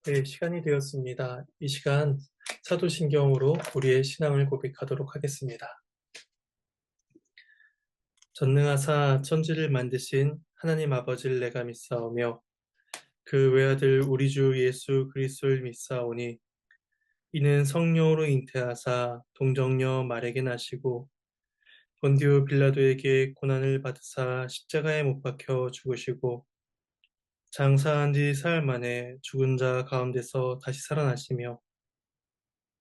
네, 시간이 되었습니다. 이 시간 사도신경으로 우리의 신앙을 고백하도록 하겠습니다. 전능하사 천지를 만드신 하나님 아버지를 내가 믿사오며 그 외아들 우리 주 예수 그리스도를 믿사오니 이는 성령으로 잉태하사 동정녀 말에게 나시고 본디오 빌라도에게 고난을 받으사 십자가에 못 박혀 죽으시고 장사한 지 사흘 만에 죽은 자 가운데서 다시 살아나시며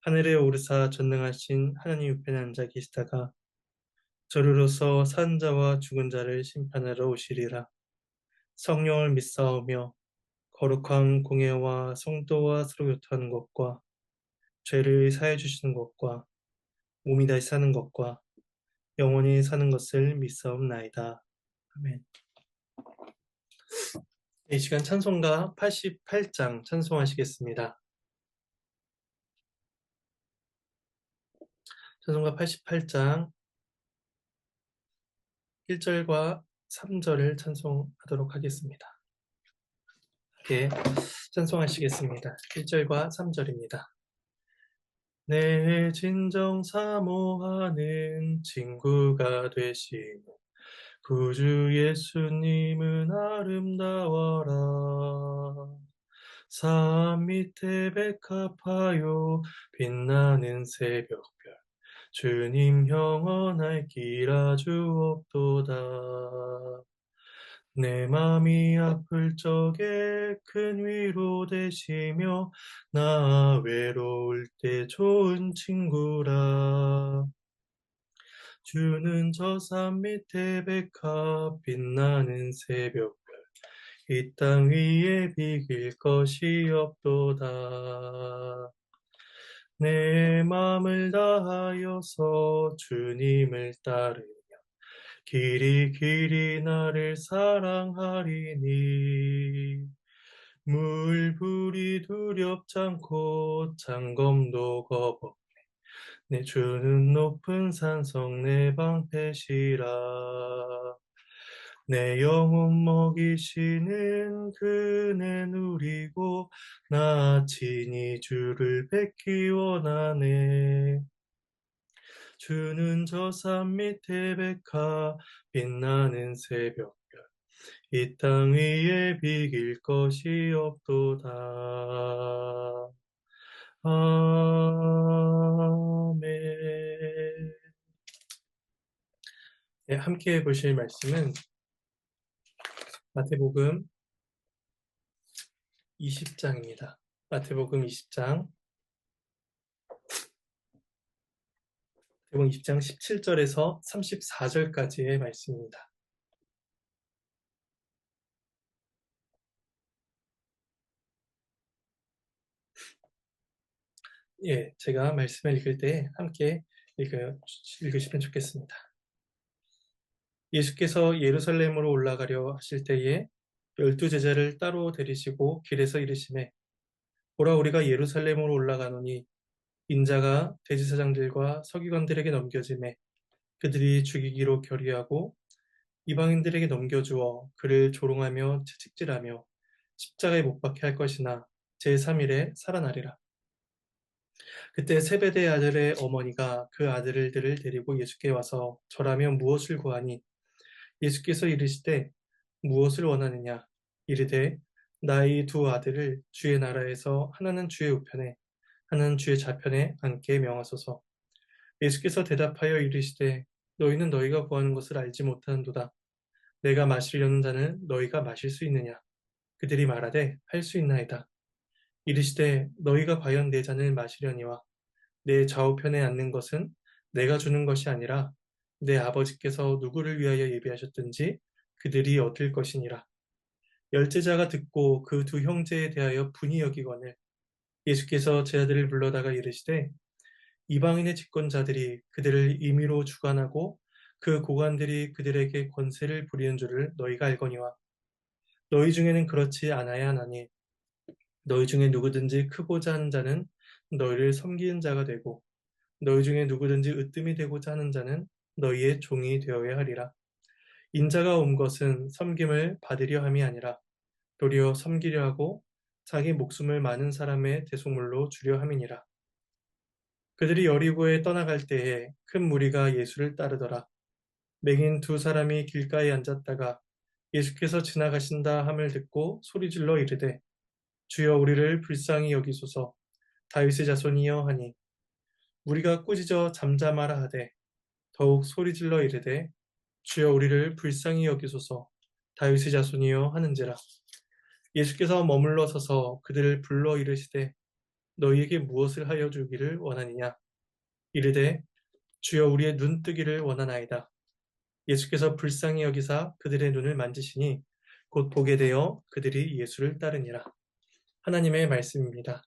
하늘에 오르사 전능하신 하나님 우편에 앉아 계시다가 저리로서 산 자와 죽은 자를 심판하러 오시리라. 성령을 믿사오며 거룩한 공예와 성도와 서로 교통하는 것과 죄를 사해 주시는 것과 몸이 다시 사는 것과 영원히 사는 것을 믿사옵나이다. 아멘. 이 시간 찬송가 88장 찬송하시겠습니다. 찬송가 88장 1절과 3절을 찬송하도록 하겠습니다. 함께 찬송하시겠습니다. 1절과 3절입니다. 내 진정 사모하는 친구가 되신 구주 예수님은 아름다워라. 산 밑에 백합하여 빛나는 새벽별 주님 영원할 길 아주 없도다. 내 맘이 아플 적에 큰 위로 되시며 나 외로울 때 좋은 친구라. 주는 저 산 밑에 백합 빛나는 새벽별 이 땅 위에 비길 것이 없도다. 내 맘을 다하여서 주님을 따르며 길이 길이 나를 사랑하리니 물불이 두렵지 않고 창검도 겁없네 내 주는 높은 산성 내 방패시라. 내 영혼 먹이시는 그네 누리고 나 친히 주를 뵙기 원하네. 주는 저 산 밑에 백합 빛나는 새벽별 이 땅 위에 비길 것이 없도다. 아멘. 네, 함께 보실 말씀은 마태복음 20장입니다. 마태복음 20장 17절에서 34절까지의 말씀입니다. 예, 제가 말씀을 읽을 때 함께 읽으시면 좋겠습니다. 예수께서 예루살렘으로 올라가려 하실 때에 12제자를 따로 데리시고 길에서 이르시매 보라 우리가 예루살렘으로 올라가노니 인자가 대제사장들과 서기관들에게 넘겨지매 그들이 죽이기로 결의하고 이방인들에게 넘겨주어 그를 조롱하며 채찍질하며 십자가에 못 박게 할 것이나 제3일에 살아나리라. 그때 세베대의 아들의 어머니가 그 아들들을 데리고 예수께 와서 절하며 무엇을 구하니 예수께서 이르시되 무엇을 원하느냐 이르되 나의 두 아들을 주의 나라에서 하나는 주의 우편에 하나는 주의 좌편에 앉게 명하소서. 예수께서 대답하여 이르시되 너희는 너희가 구하는 것을 알지 못하는도다. 내가 마시려는 잔을 너희가 마실 수 있느냐? 그들이 말하되 할 수 있나이다. 이르시되 너희가 과연 내 잔을 마시려니와 내 좌우편에 앉는 것은 내가 주는 것이 아니라 내 아버지께서 누구를 위하여 예비하셨든지 그들이 얻을 것이니라. 열제자가 듣고 그 두 형제에 대하여 분이 여기거늘 예수께서 제 아들을 불러다가 이르시되 이방인의 집권자들이 그들을 임의로 주관하고 그 고관들이 그들에게 권세를 부리는 줄을 너희가 알거니와 너희 중에는 그렇지 않아야 하나니 너희 중에 누구든지 크고자 하는 자는 너희를 섬기는 자가 되고 너희 중에 누구든지 으뜸이 되고자 하는 자는 너희의 종이 되어야 하리라. 인자가 온 것은 섬김을 받으려 함이 아니라 도리어 섬기려 하고 자기 목숨을 많은 사람의 대속물로 주려 함이니라. 그들이 여리고에 떠나갈 때에 큰 무리가 예수를 따르더라. 맥인 두 사람이 길가에 앉았다가 예수께서 지나가신다 함을 듣고 소리질러 이르되 주여 우리를 불쌍히 여기소서. 다윗의 자손이여 하니 무리가 꾸짖어 잠잠하라 하되 더욱 소리질러 이르되 주여 우리를 불쌍히 여기소서. 다윗의 자손이여 하는지라. 예수께서 머물러 서서 그들을 불러 이르시되 너희에게 무엇을 하여 주기를 원하느냐. 이르되 주여 우리의 눈 뜨기를 원하나이다. 예수께서 불쌍히 여기사 그들의 눈을 만지시니 곧 보게 되어 그들이 예수를 따르니라. 하나님의 말씀입니다.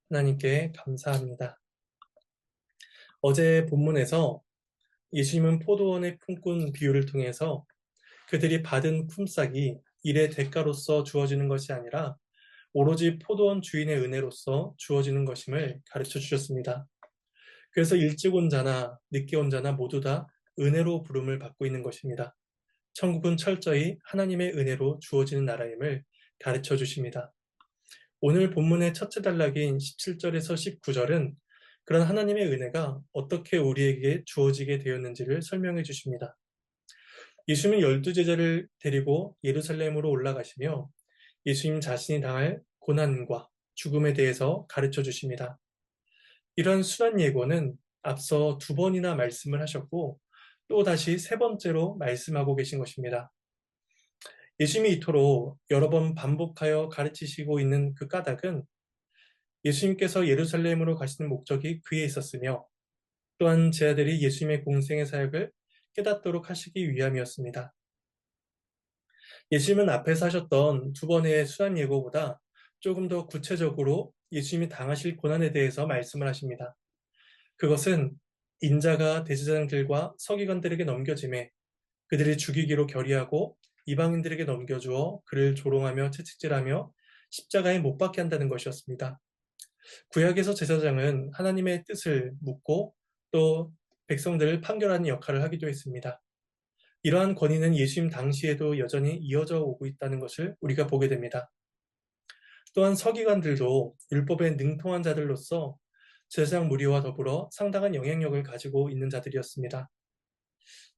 하나님께 감사합니다. 어제 본문에서 예수님은 포도원의 품꾼 비유를 통해서 그들이 받은 품삯이 일의 대가로서 주어지는 것이 아니라 오로지 포도원 주인의 은혜로서 주어지는 것임을 가르쳐 주셨습니다. 그래서 일찍 온 자나 늦게 온 자나 모두 다 은혜로 부름을 받고 있는 것입니다. 천국은 철저히 하나님의 은혜로 주어지는 나라임을 가르쳐 주십니다. 오늘 본문의 첫째 단락인 17절에서 19절은 그런 하나님의 은혜가 어떻게 우리에게 주어지게 되었는지를 설명해 주십니다. 예수님은 12제자를 데리고 예루살렘으로 올라가시며 예수님 자신이 당할 고난과 죽음에 대해서 가르쳐 주십니다. 이런 순환 예고는 앞서 두 번이나 말씀을 하셨고 또 다시 세 번째로 말씀하고 계신 것입니다. 예수님이 이토록 여러 번 반복하여 가르치시고 있는 그 까닭은 예수님께서 예루살렘으로 가시는 목적이 그에 있었으며 또한 제자들이 예수님의 공생의 사역을 깨닫도록 하시기 위함이었습니다. 예수님은 앞에서 하셨던 두 번의 순환 예고보다 조금 더 구체적으로 예수님이 당하실 고난에 대해서 말씀을 하십니다. 그것은 인자가 대제사장들과 서기관들에게 넘겨짐에 그들이 죽이기로 결의하고 이방인들에게 넘겨주어 그를 조롱하며 채찍질하며 십자가에 못 박게 한다는 것이었습니다. 구약에서 제사장은 하나님의 뜻을 묻고 또 백성들을 판결하는 역할을 하기도 했습니다. 이러한 권위는 예수님 당시에도 여전히 이어져 오고 있다는 것을 우리가 보게 됩니다. 또한 서기관들도 율법에 능통한 자들로서 제사장 무리와 더불어 상당한 영향력을 가지고 있는 자들이었습니다.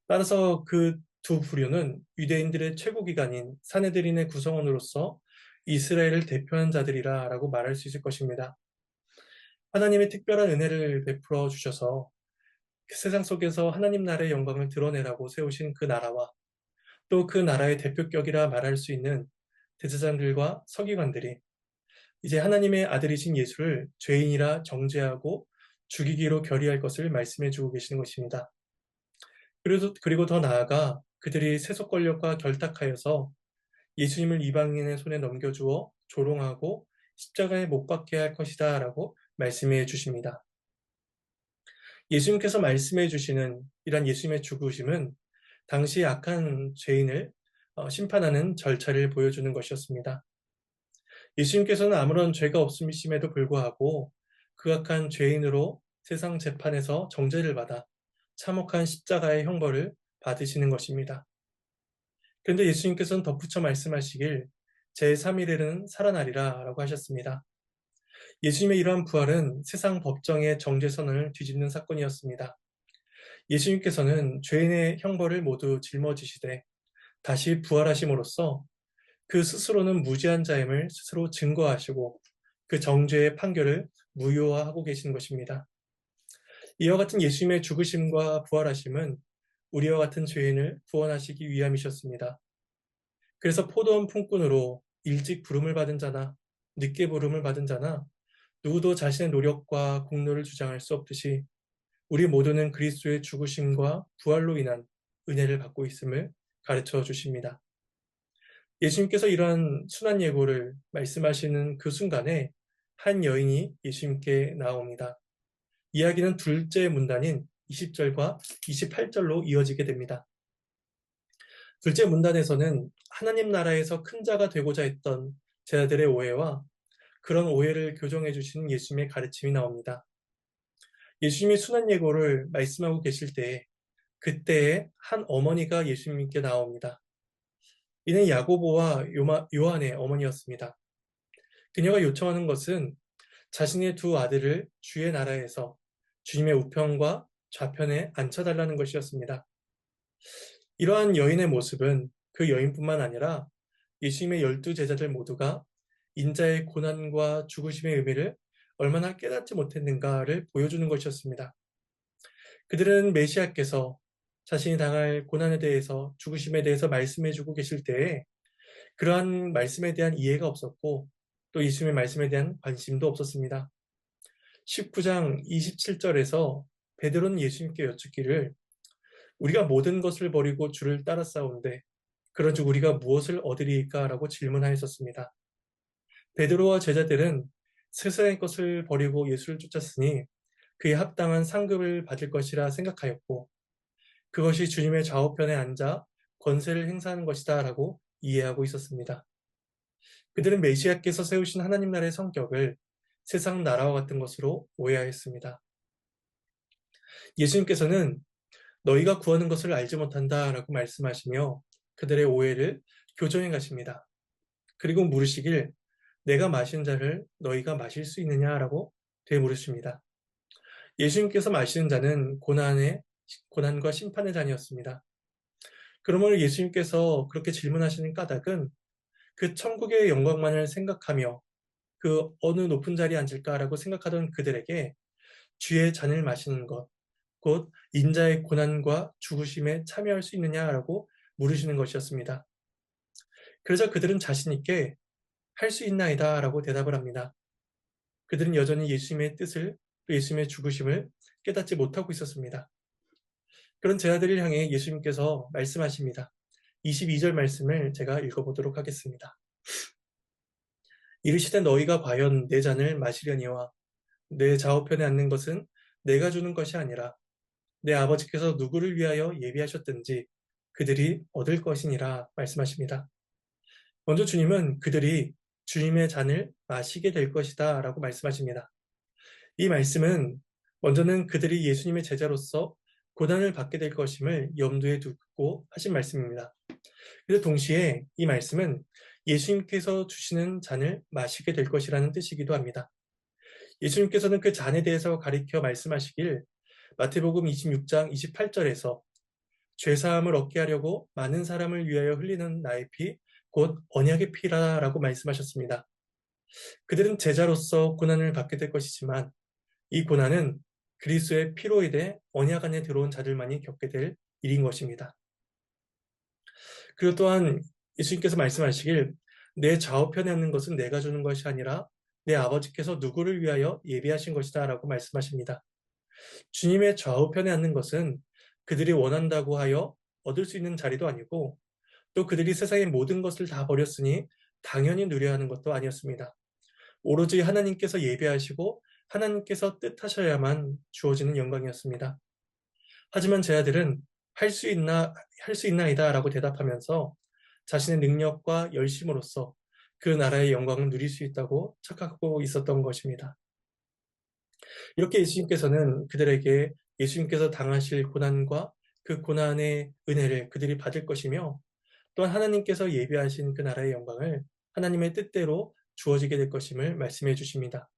따라서 그 두 부류는 유대인들의 최고기관인 사네드린의 구성원으로서 이스라엘을 대표하는 자들이라고 말할 수 있을 것입니다. 하나님의 특별한 은혜를 베풀어 주셔서 세상 속에서 하나님 나라의 영광을 드러내라고 세우신 그 나라와 또 그 나라의 대표격이라 말할 수 있는 대제사장들과 서기관들이 이제 하나님의 아들이신 예수를 죄인이라 정죄하고 죽이기로 결의할 것을 말씀해 주고 계시는 것입니다. 그리고 더 나아가 그들이 세속 권력과 결탁하여서 예수님을 이방인의 손에 넘겨주어 조롱하고 십자가에 못 박게 할 것이다 라고 말씀해 주십니다. 예수님께서 말씀해 주시는 이런 예수님의 죽으심은 당시 악한 죄인을 심판하는 절차를 보여주는 것이었습니다. 예수님께서는 아무런 죄가 없으심에도 불구하고 그 악한 죄인으로 세상 재판에서 정죄를 받아 참혹한 십자가의 형벌을 받으시는 것입니다. 그런데 예수님께서는 덧붙여 말씀하시길 제3일에는 살아나리라 라고 하셨습니다. 예수님의 이러한 부활은 세상 법정의 정죄 선언을 뒤집는 사건이었습니다. 예수님께서는 죄인의 형벌을 모두 짊어지시되 다시 부활하심으로써 그 스스로는 무죄한 자임을 스스로 증거하시고 그 정죄의 판결을 무효화하고 계신 것입니다. 이와 같은 예수님의 죽으심과 부활하심은 우리와 같은 죄인을 구원하시기 위함이셨습니다. 그래서 포도원 품꾼으로 일찍 부름을 받은 자나 늦게 부름을 받은 자나 누구도 자신의 노력과 공로를 주장할 수 없듯이 우리 모두는 그리스도의 죽으심과 부활로 인한 은혜를 받고 있음을 가르쳐 주십니다. 예수님께서 이러한 순환 예고를 말씀하시는 그 순간에 한 여인이 예수님께 나옵니다. 이야기는 둘째 문단인 20절과 28절로 이어지게 됩니다. 둘째 문단에서는 하나님 나라에서 큰 자가 되고자 했던 제자들의 오해와 그런 오해를 교정해 주시는 예수님의 가르침이 나옵니다. 예수님이 순환 예고를 말씀하고 계실 때에 그때에 한 어머니가 예수님께 나옵니다. 이는 야고보와 요한의 어머니였습니다. 그녀가 요청하는 것은 자신의 두 아들을 주의 나라에서 주님의 우편과 좌편에 앉혀달라는 것이었습니다. 이러한 여인의 모습은 그 여인뿐만 아니라 예수님의 12 제자들 모두가 인자의 고난과 죽으심의 의미를 얼마나 깨닫지 못했는가를 보여주는 것이었습니다. 그들은 메시아께서 자신이 당할 고난에 대해서 죽으심에 대해서 말씀해주고 계실 때에 그러한 말씀에 대한 이해가 없었고 또 예수님의 말씀에 대한 관심도 없었습니다. 19장 27절에서 베드로는 예수님께 여쭙기를 우리가 모든 것을 버리고 주를 따라 싸운데 그런즉 우리가 무엇을 얻으리이까라고 질문하였었습니다. 베드로와 제자들은 세상의 것을 버리고 예수를 쫓았으니 그에 합당한 상급을 받을 것이라 생각하였고 그것이 주님의 좌우편에 앉아 권세를 행사하는 것이다라고 이해하고 있었습니다. 그들은 메시아께서 세우신 하나님 나라의 성격을 세상 나라와 같은 것으로 오해하였습니다. 예수님께서는 너희가 구하는 것을 알지 못한다라고 말씀하시며 그들의 오해를 교정해 가십니다. 그리고 물으시길 내가 마신 자를 너희가 마실 수 있느냐라고 되물으십니다. 예수님께서 마시는 자는 고난과 심판의 잔이었습니다. 그러므로 예수님께서 그렇게 질문하시는 까닭은 그 천국의 영광만을 생각하며 그 어느 높은 자리에 앉을까라고 생각하던 그들에게 주의 잔을 마시는 것, 곧 인자의 고난과 죽으심에 참여할 수 있느냐라고 물으시는 것이었습니다. 그래서 그들은 자신 있게 할 수 있나이다라고 대답을 합니다. 그들은 여전히 예수님의 뜻을 또 예수님의 죽으심을 깨닫지 못하고 있었습니다. 그런 제자들을 향해 예수님께서 말씀하십니다. 22절 말씀을 제가 읽어보도록 하겠습니다. 이르시되 너희가 과연 내 잔을 마시려니와 내 좌우편에 앉는 것은 내가 주는 것이 아니라 내 아버지께서 누구를 위하여 예비하셨든지 그들이 얻을 것이니라 말씀하십니다. 먼저 주님은 그들이 주님의 잔을 마시게 될 것이다 라고 말씀하십니다. 이 말씀은 먼저는 그들이 예수님의 제자로서 고난을 받게 될 것임을 염두에 두고 하신 말씀입니다. 그래서 동시에 이 말씀은 예수님께서 주시는 잔을 마시게 될 것이라는 뜻이기도 합니다. 예수님께서는 그 잔에 대해서 가리켜 말씀하시길 마태복음 26장 28절에서 죄사함을 얻게 하려고 많은 사람을 위하여 흘리는 나의 피, 곧 언약의 피라라고 말씀하셨습니다. 그들은 제자로서 고난을 받게 될 것이지만 이 고난은 그리스도의 피로 인해 언약 안에 들어온 자들만이 겪게 될 일인 것입니다. 그리고 또한 예수님께서 말씀하시길 내 좌우편에 앉는 것은 내가 주는 것이 아니라 내 아버지께서 누구를 위하여 예비하신 것이다 라고 말씀하십니다. 주님의 좌우편에 앉는 것은 그들이 원한다고 하여 얻을 수 있는 자리도 아니고 또 그들이 세상의 모든 것을 다 버렸으니 당연히 누려야 하는 것도 아니었습니다. 오로지 하나님께서 예배하시고 하나님께서 뜻하셔야만 주어지는 영광이었습니다. 하지만 제 아들은 할 수 있나이다 라고 대답하면서 자신의 능력과 열심으로써 그 나라의 영광을 누릴 수 있다고 착각하고 있었던 것입니다. 이렇게 예수님께서는 그들에게 예수님께서 당하실 고난과 그 고난의 은혜를 그들이 받을 것이며 또한 하나님께서 예비하신 그 나라의 영광을 하나님의 뜻대로 주어지게 될 것임을 말씀해 주십니다.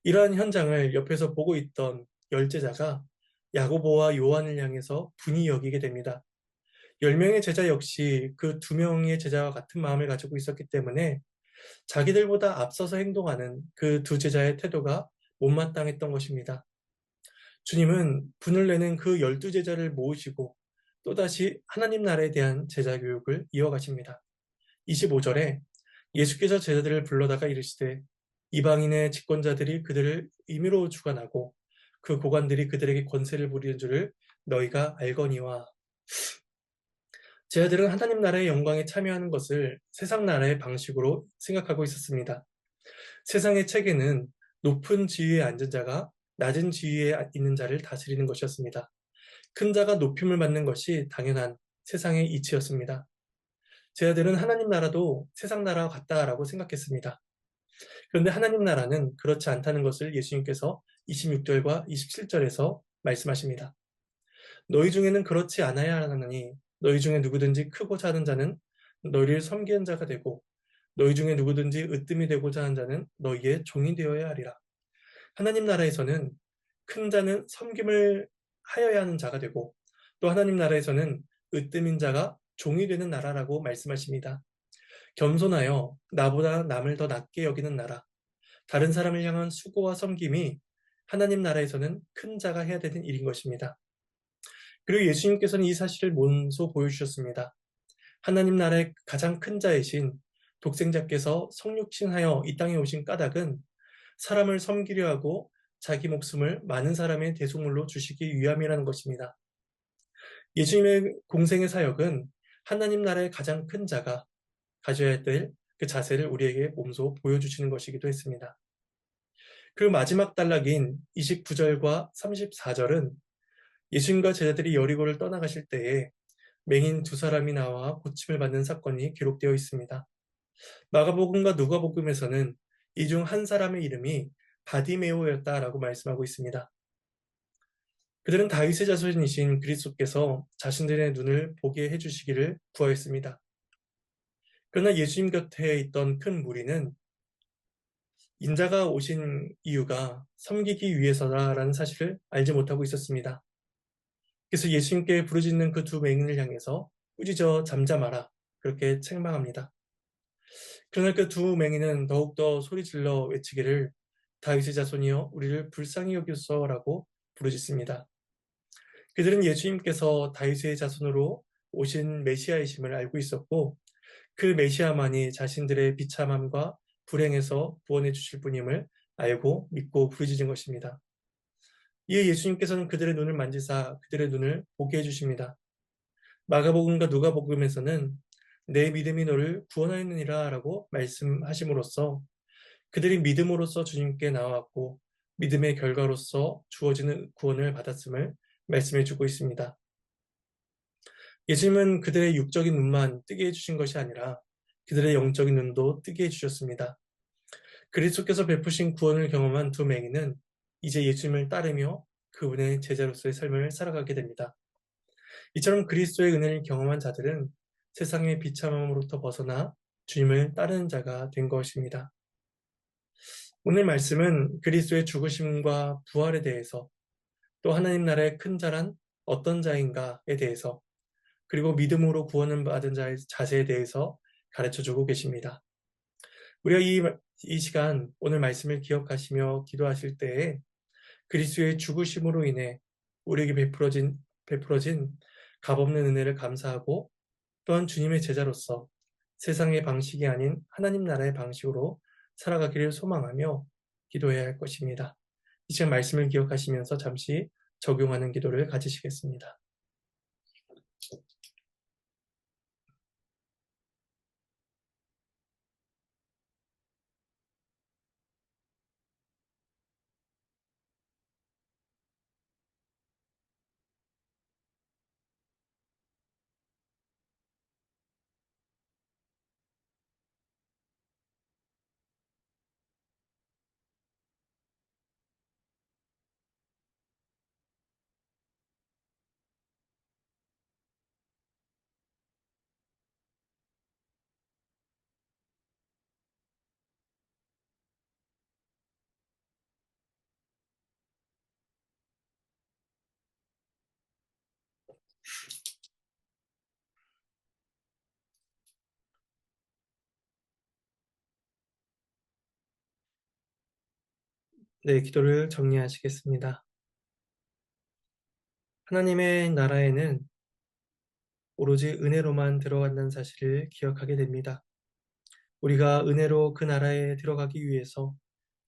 이러한 현장을 옆에서 보고 있던 열제자가 야고보와 요한을 향해서 분이 여기게 됩니다. 10명의 제자 역시 그 2명의 제자와 같은 마음을 가지고 있었기 때문에 자기들보다 앞서서 행동하는 그 2제자의 태도가 못마땅했던 것입니다. 주님은 분을 내는 그 12제자를 모으시고 또다시 하나님 나라에 대한 제자 교육을 이어가십니다. 25절에 예수께서 제자들을 불러다가 이르시되 이방인의 집권자들이 그들을 임의로 주관하고 그 고관들이 그들에게 권세를 부리는 줄을 너희가 알거니와. 제자들은 하나님 나라의 영광에 참여하는 것을 세상 나라의 방식으로 생각하고 있었습니다. 세상의 체계는 높은 지위에 앉은 자가 낮은 지위에 있는 자를 다스리는 것이었습니다. 큰 자가 높임을 받는 것이 당연한 세상의 이치였습니다. 제자들은 하나님 나라도 세상 나라와 같다라고 생각했습니다. 그런데 하나님 나라는 그렇지 않다는 것을 예수님께서 26절과 27절에서 말씀하십니다. 너희 중에는 그렇지 않아야 하나니 너희 중에 누구든지 크고 작은 자는 너희를 섬기는 자가 되고 너희 중에 누구든지 으뜸이 되고자 하는 자는 너희의 종이 되어야 하리라. 하나님 나라에서는 큰 자는 섬김을 하여야 하는 자가 되고 또 하나님 나라에서는 으뜸인 자가 종이 되는 나라라고 말씀하십니다. 겸손하여 나보다 남을 더 낮게 여기는 나라, 다른 사람을 향한 수고와 섬김이 하나님 나라에서는 큰 자가 해야 되는 일인 것입니다. 그리고 예수님께서는 이 사실을 몸소 보여주셨습니다. 하나님 나라의 가장 큰 자이신 독생자께서 성육신하여 이 땅에 오신 까닭은 사람을 섬기려 하고 자기 목숨을 많은 사람의 대속물로 주시기 위함이라는 것입니다. 예수님의 공생의 사역은 하나님 나라의 가장 큰 자가 가져야 될 그 자세를 우리에게 몸소 보여주시는 것이기도 했습니다. 그 마지막 단락인 29절과 34절은 예수님과 제자들이 여리고를 떠나가실 때에 맹인 두 사람이 나와 고침을 받는 사건이 기록되어 있습니다. 마가복음과 누가복음에서는 이 중 한 사람의 이름이 바디메오였다라고 말씀하고 있습니다. 그들은 다윗의 자손이신 그리스도께서 자신들의 눈을 보게 해주시기를 구하였습니다. 그러나 예수님 곁에 있던 큰 무리는 인자가 오신 이유가 섬기기 위해서라는 사실을 알지 못하고 있었습니다. 그래서 예수님께 부르짖는 그 두 맹인을 향해서 꾸짖어 잠잠하라 그렇게 책망합니다. 그러나 그 두 맹인은 더욱더 소리질러 외치기를 다윗의 자손이여 우리를 불쌍히 여기소서라고 부르짖습니다. 그들은 예수님께서 다윗의 자손으로 오신 메시아이심을 알고 있었고 그 메시아만이 자신들의 비참함과 불행에서 구원해 주실 분임을 알고 믿고 부르짖은 것입니다. 이에 예수님께서는 그들의 눈을 만지사 그들의 눈을 보게 해주십니다. 마가복음과 누가복음에서는 내 믿음이 너를 구원하였느니라 라고 말씀하심으로써 그들이 믿음으로써 주님께 나왔고 믿음의 결과로서 주어지는 구원을 받았음을 말씀해 주고 있습니다. 예수님은 그들의 육적인 눈만 뜨게 해주신 것이 아니라 그들의 영적인 눈도 뜨게 해주셨습니다. 그리스도께서 베푸신 구원을 경험한 두 맹인은 이제 예수님을 따르며 그분의 제자로서의 삶을 살아가게 됩니다. 이처럼 그리스도의 은혜를 경험한 자들은 세상의 비참함으로부터 벗어나 주님을 따르는 자가 된 것입니다. 오늘 말씀은 그리스도의 죽으심과 부활에 대해서 또 하나님 나라의 큰 자란 어떤 자인가에 대해서 그리고 믿음으로 구원을 받은 자의 자세에 대해서 가르쳐주고 계십니다. 우리가 이 시간 오늘 말씀을 기억하시며 기도하실 때에 그리스도의 죽으심으로 인해 우리에게 베풀어진 값없는 은혜를 감사하고 또한 주님의 제자로서 세상의 방식이 아닌 하나님 나라의 방식으로 살아가기를 소망하며 기도해야 할 것입니다. 이 시간 말씀을 기억하시면서 잠시 적용하는 기도를 가지시겠습니다. 네, 기도를 정리하시겠습니다. 하나님의 나라에는 오로지 은혜로만 들어간다는 사실을 기억하게 됩니다. 우리가 은혜로 그 나라에 들어가기 위해서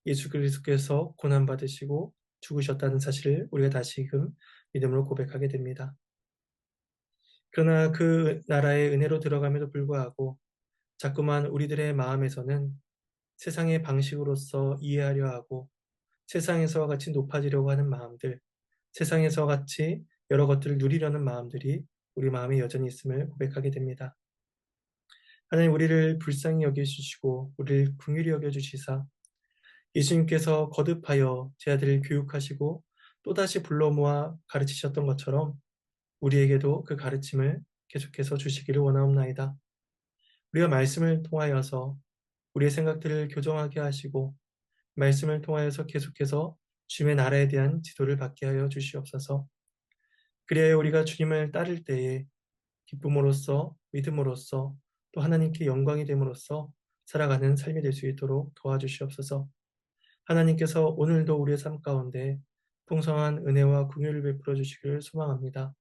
예수 그리스도께서 고난받으시고 죽으셨다는 사실을 우리가 다시금 믿음으로 고백하게 됩니다. 그러나 그 나라의 은혜로 들어감에도 불구하고 자꾸만 우리들의 마음에서는 세상의 방식으로서 이해하려 하고 세상에서와 같이 높아지려고 하는 마음들, 세상에서 같이 여러 것들을 누리려는 마음들이 우리 마음에 여전히 있음을 고백하게 됩니다. 하나님 우리를 불쌍히 여겨주시고 우리를 긍휼히 여겨주시사 예수님께서 거듭하여 제 아들을 교육하시고 또다시 불러 모아 가르치셨던 것처럼 우리에게도 그 가르침을 계속해서 주시기를 원하옵나이다. 우리가 말씀을 통하여서 우리의 생각들을 교정하게 하시고 말씀을 통하여서 계속해서 주님의 나라에 대한 지도를 받게 하여 주시옵소서. 그리하여 우리가 주님을 따를 때에 기쁨으로써 믿음으로써 또 하나님께 영광이 됨으로써 살아가는 삶이 될 수 있도록 도와주시옵소서. 하나님께서 오늘도 우리의 삶 가운데 풍성한 은혜와 긍휼을 베풀어 주시기를 소망합니다.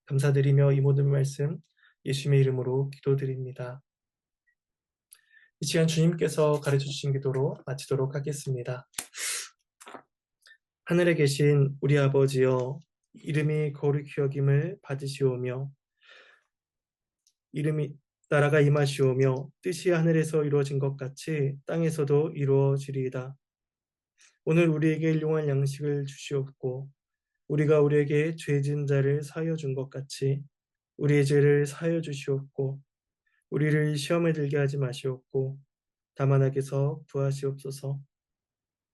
감사드리며 이 모든 말씀 예수님의 이름으로 기도드립니다. 이 시간 주님께서 가르쳐 주신 기도로 마치도록 하겠습니다. 하늘에 계신 우리 아버지여, 이름이 거룩히 여김을 받으시오며 이름이 나라가 임하시오며 뜻이 하늘에서 이루어진 것 같이 땅에서도 이루어지리이다. 오늘 우리에게 일용할 양식을 주시옵고 우리가 우리에게 죄 지은 자를 사하여 준 것 같이 우리의 죄를 사하여 주시옵고 우리를 시험에 들게 하지 마시옵고 다만 악에서 구하시옵소서.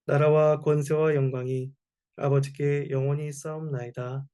나라와 권세와 영광이 아버지께 영원히 쌓옵나이다.